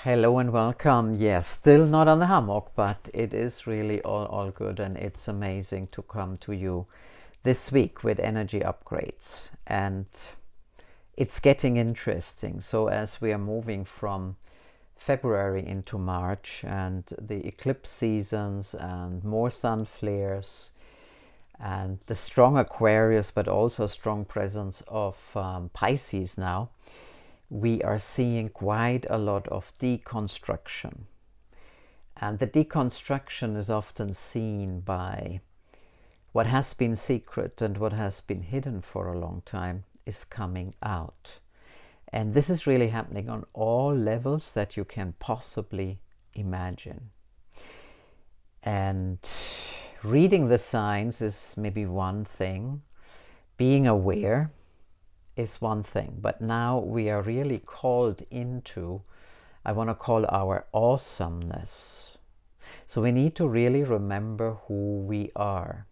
Hello and welcome. Yes, still not on the hammock, but it is really all good, and it's amazing to come to you this week with energy upgrades. And it's getting interesting. So as we are moving from February into March and the eclipse seasons and more sun flares and the strong Aquarius, but also strong presence of Pisces now, we are seeing quite a lot of deconstruction. And the deconstruction is often seen by what has been secret, and what has been hidden for a long time is coming out. And this is really happening on all levels that you can possibly imagine. And reading the signs is maybe one thing. Being aware is one thing, but now we are really called into, I want to call our awesomeness. So we need to really remember who we are.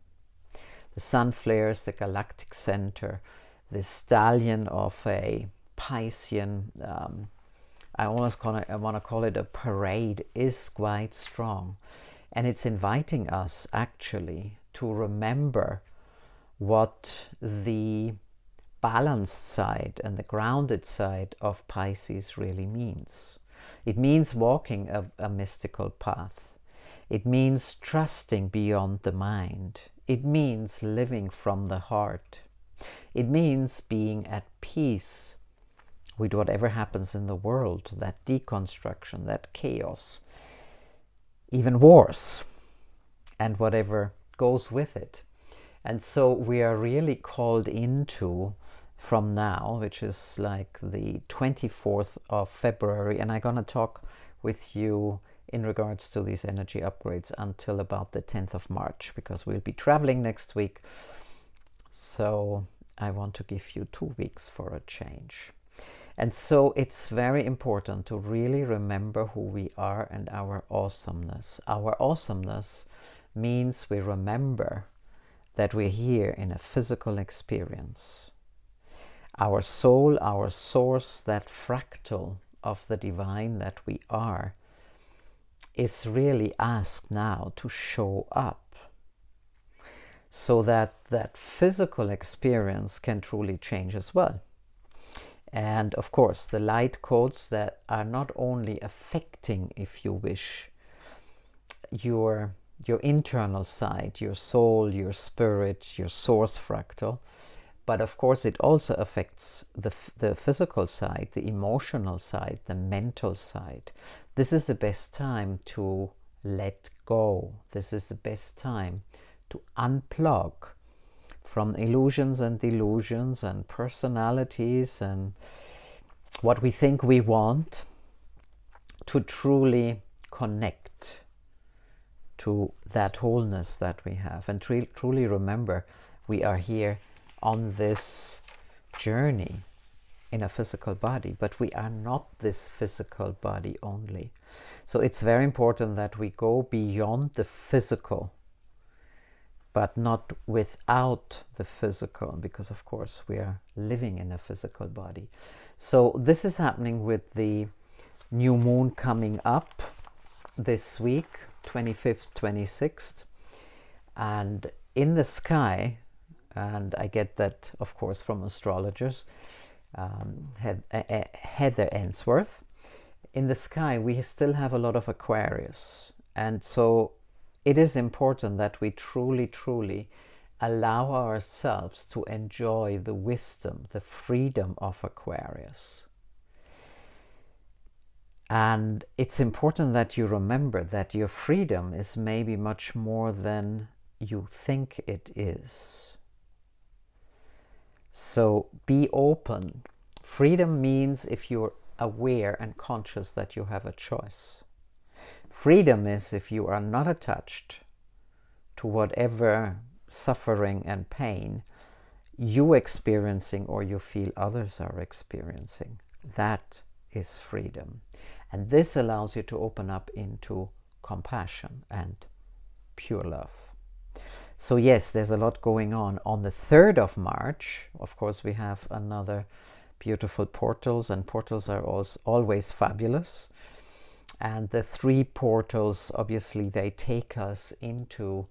The sun flares, the galactic center, the stallion of a Piscean, I want to call it a parade, is quite strong. And it's inviting us actually to remember what the balanced side and the grounded side of Pisces really means. It means walking a mystical path. It means trusting beyond the mind. It means living from the heart. It means being at peace with whatever happens in the world, that deconstruction, that chaos, even wars, and whatever goes with it. And so we are really called into, from now, which is like the 24th of February, and I'm going to talk with you in regards to these energy upgrades until about the 10th of March, because we'll be traveling next week. So I want to give you 2 weeks for a change. And so it's very important to really remember who we are and our awesomeness. Our awesomeness means we remember that we're here in a physical experience. Our soul, our source, that fractal of the divine that we are, is really asked now to show up so that that physical experience can truly change as well. And of course, the light codes that are not only affecting, if you wish, your internal side, your soul, your spirit, your source fractal, but of course it also affects the physical side, the emotional side, the mental side. This is the best time to let go. This is the best time to unplug from illusions and delusions and personalities and what we think we want, to truly connect to that wholeness that we have, and truly remember we are here on this journey in a physical body, but we are not this physical body only. So it's very important that we go beyond the physical, but not without the physical, because of course we are living in a physical body. So this is happening with the new moon coming up this week, 25th, 26th, and in the sky, and I get that of course from astrologers, Heather Ainsworth, in the sky we still have a lot of Aquarius, and so it is important that we truly allow ourselves to enjoy the wisdom, the freedom of Aquarius. And it's important that you remember that your freedom is maybe much more than you think it is. So be open. Freedom means if you're aware and conscious that you have a choice. Freedom is if you are not attached to whatever suffering and pain you experiencing or you feel others are experiencing. That is freedom. And this allows you to open up into compassion and pure love. So yes, there's a lot going on. On the 3rd of March, of course, we have another beautiful portals, and portals are always fabulous. And the three portals, obviously, they take us into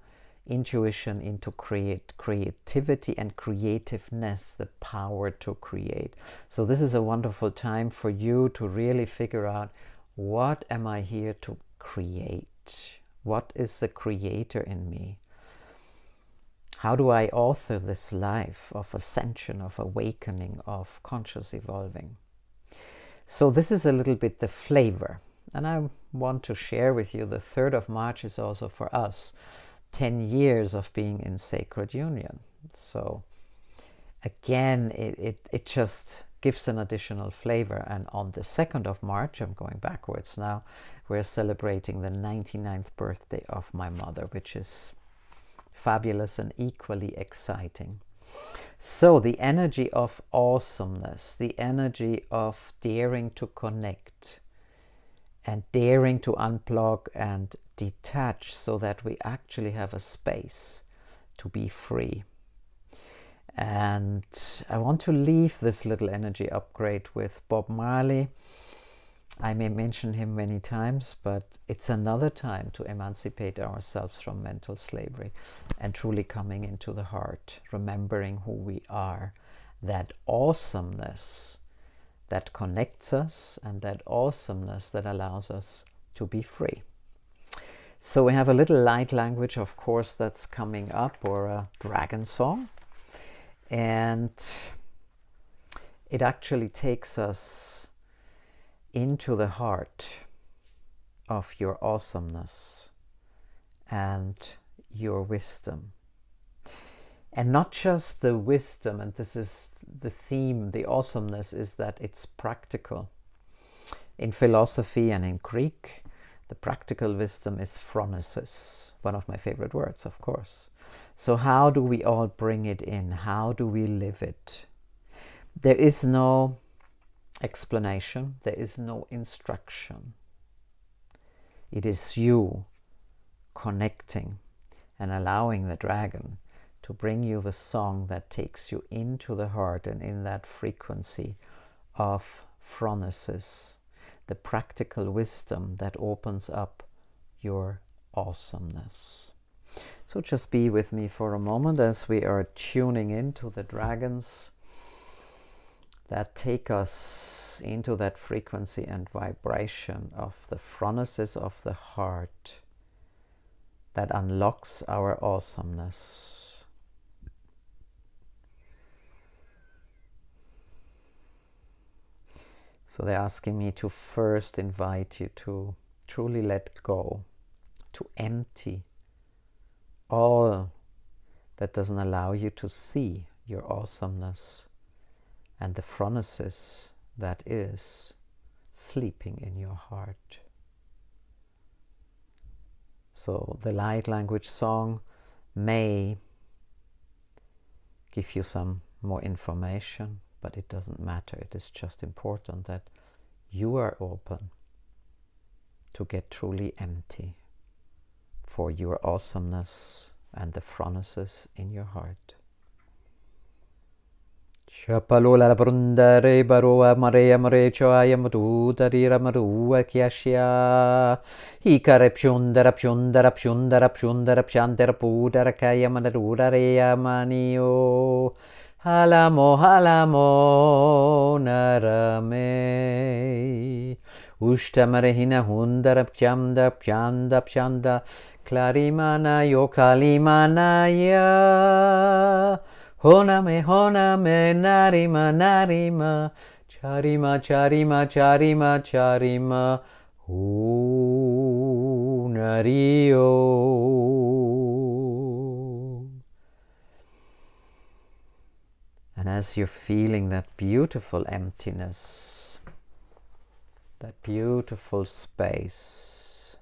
intuition, into creativity and creativeness, the power to create. So this is a wonderful time for you to really figure out, what am I here to create? What is the creator in me? How do I author this life of ascension, of awakening, of conscious evolving? So this is a little bit the flavor. And I want to share with you, the 3rd of March is also for us 10 years of being in sacred union. So again, it just gives an additional flavor. And on the 2nd of March, I'm going backwards now, we're celebrating the 99th birthday of my mother, which is fabulous and equally exciting. So the energy of awesomeness, the energy of daring to connect and daring to unplug and detach, so that we actually have a space to be free. And I want to leave this little energy upgrade with Bob Marley. I may mention him many times, but it's another time to emancipate ourselves from mental slavery and truly coming into the heart, remembering who we are, that awesomeness that connects us, and that awesomeness that allows us to be free. So we have a little light language, of course, that's coming up, or a dragon song. And it actually takes us into the heart of your awesomeness and your wisdom. And not just the wisdom, and this is the theme, the awesomeness is that it's practical. In philosophy and in Greek, the practical wisdom is phronesis, one of my favorite words, of course. So how do we all bring it in? How do we live it? There is no explanation, there is no instruction. It is you connecting and allowing the dragon to bring you the song that takes you into the heart and in that frequency of phronesis, the practical wisdom that opens up your awesomeness. So just be with me for a moment as we are tuning into the dragons that take us into that frequency and vibration of the phronesis of the heart that unlocks our awesomeness. So they're asking me to first invite you to truly let go, to empty all that doesn't allow you to see your awesomeness and the phronesis that is sleeping in your heart. So the light language song may give you some more information, but it doesn't matter. It is just important that you are open to get truly empty for your awesomeness and the phronesis in your heart. Shapalola la brundare baroa marea choaya madudari ramadua kiashia. Hikare pshundara pshundara pshundara pshundara pshandara pudara kaya madura rea manio. Halamo halamo narame. Ushtamare hina hundara pshanda pshanda pshanda. Klarimana yo kalimana ya. Honame, honame, narima, narima, charima, charima, charima, charima, nario. And as you're feeling that beautiful emptiness, that beautiful space,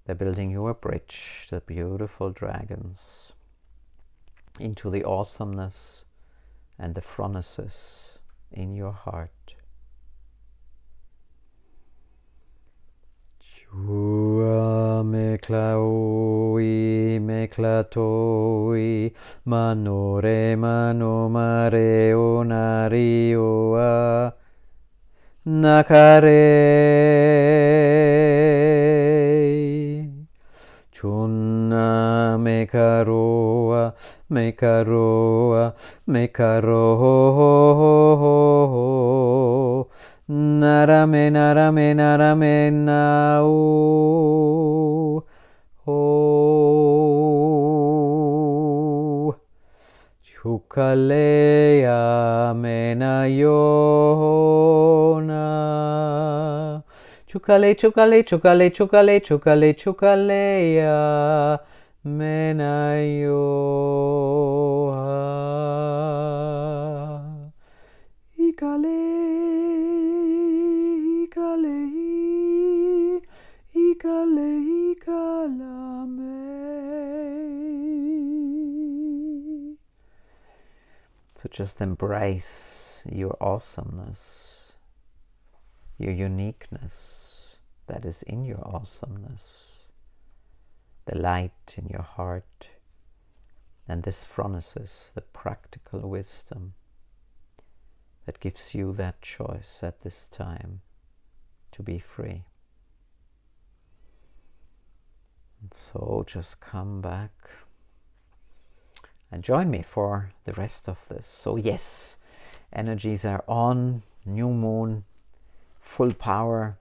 they're building you a bridge, the beautiful dragons, into the awesomeness and the phronesis in your heart. Chua meklaoi meklatoi manore mano mareo narioa nakare. Chunna mekaroa, mekaroa, mekaro. Narame, narame, narame, nau. Ho. Chukalea menayona. Chukale, chukale, chukale, chukale, chukale, chukalea menayoha. Ikale, ikale, ikale, ikalame. So just embrace your awesomeness, your uniqueness that is in your awesomeness, the light in your heart, and this Phronesis, the practical wisdom that gives you that choice at this time to be free. And so just come back and join me for the rest of this. So yes, energies are on, new moon, full power,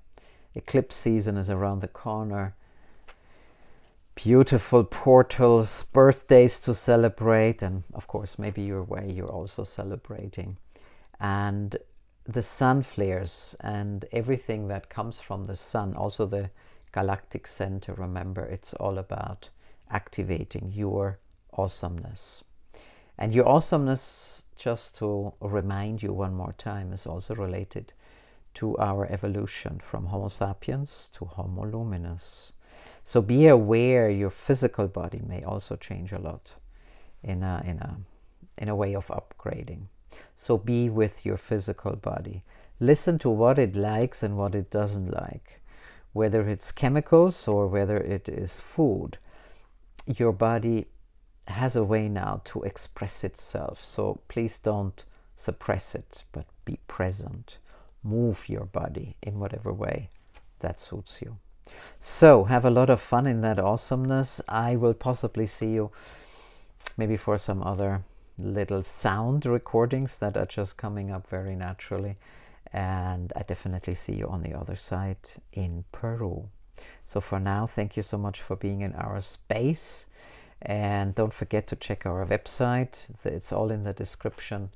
eclipse season is around the corner, beautiful portals, birthdays to celebrate, and of course maybe your way you're also celebrating. And the sun flares and everything that comes from the sun, also the galactic center, remember, it's all about activating your awesomeness. And your awesomeness, just to remind you one more time, is also related to our evolution from Homo sapiens to Homo luminous. So be aware your physical body may also change a lot in a way of upgrading. So be with your physical body. Listen to what it likes and what it doesn't like. Whether it's chemicals or whether it is food, your body has a way now to express itself. So please don't suppress it, but be present. Move your body in whatever way that suits you. So have a lot of fun in that awesomeness. I will possibly see you maybe for some other little sound recordings that are just coming up very naturally. And I definitely see you on the other side in Peru. So for now, thank you so much for being in our space. And don't forget to check our website. It's all in the description.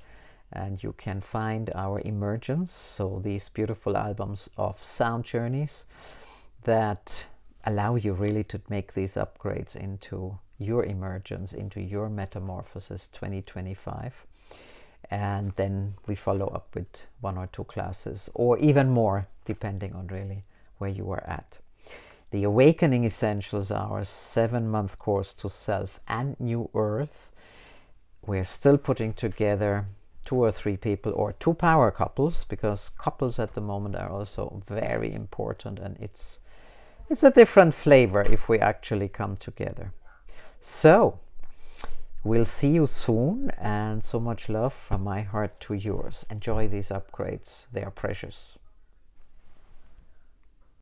And you can find our emergence. So these beautiful albums of sound journeys that allow you really to make these upgrades into your emergence, into your metamorphosis 2025. And then we follow up with 1 or 2 classes, or even more, depending on really where you are at. The Awakening Essentials, our 7-month course to Self and New Earth. We're still putting together 2 or 3 people, or 2 power couples, because couples at the moment are also very important, and it's a different flavor if we actually come together. So we'll see you soon, and so much love from my heart to yours. Enjoy these upgrades. They are precious.